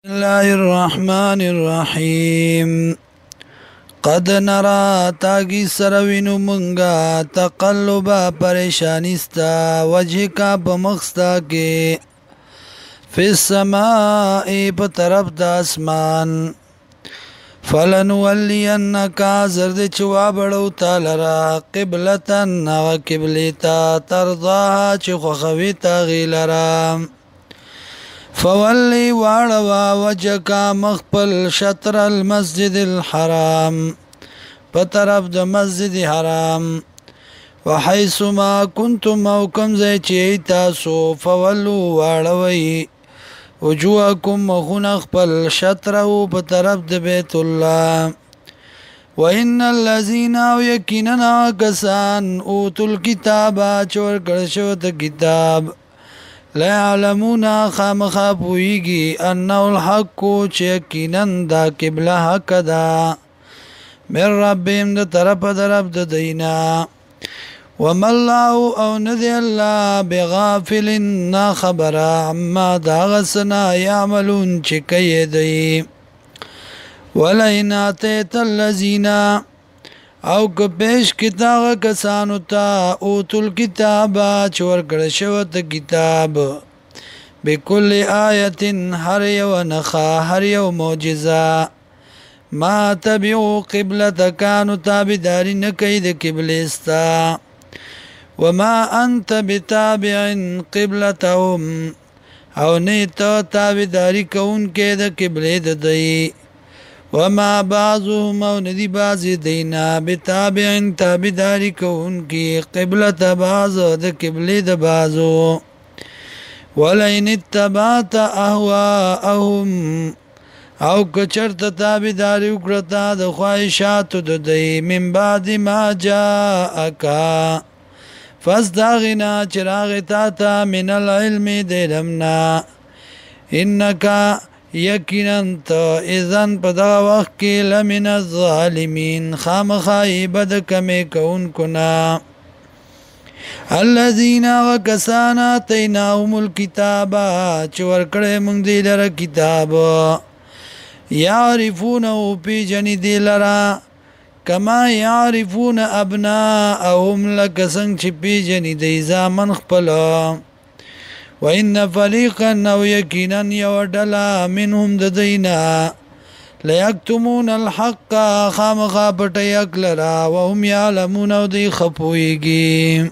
الله الرحمن الرحيم قد نرى تاگی سروینو منگا تقلبا پریشانستا وجه کا پمخستا کے فی السماء پترف دا اسمان فلنولینکا زرد چوابڑو تالرا قبلتن و قبلیتا ترضاها چی خوخویتا غیلرا فولی واړوا وجهکا مخپل شطر المسجد الحرام په طرف د مسجد حرام وحيث ما كنتم او کوم ځای چې تاسو فولوا واړوي وجوهکم مخونه خپل شطر او په طرف د بیت الله وان الذين يكننا كسان اوتل کتاب چور کړه شو ته کتاب لا يعلمون خامخا پویگی انه الحق چیکنن دا قبله حق دا من ربهم دا طرف د دینا وما الله او ندی الله بغافل نا خبر عما دا غسنا يعملون چکی دی ولئن آتیت الذین او که پیش کتاغ کسانو تا اوتل کتابا چور کرشو تا کتاب بکل آیت هر یو نخا هر یو موجزا ما تبعو قبلتکانو تابداری نکی دا قبلستا وما انت بتابع قبلتهم او نیتا تابداری کون که دا قبلت دی وما بعضهم او ندی بعضی دینا بتابعن تابداری کون کی قبلت بعض د قبلی د بعضو ولئن اتبعت اهواءهم او کچرت تابداری وکړتا د خواهشاتو د دی من بعد ما جاءکا فاستغنا چراغ تا من العلم دلمنا انکا یقینا تا اذن پا دا وقت کی لمن الظالمین خامخائی بد کمی کون کنا الذین وکسانا تیناهم الكتابا چور کڑے منگ دی لرا کتاب یعرفونو پی جنی دی لرا کما یعرفون ابناءهم لکسنگ چی پی جنی دی زامن خپلا وَإِنَّ فَرِيقًا أَوْ يَكِينًا يَوَدَلَا مِنْهُمْ دَدَيْنَا لَيَكْتُمُونَ الْحَقَّ خَامَخَا پَٹَيَكْ لَرَا وَهُمْ يَعْلَمُونَ وَدِي خَپُوئِگِي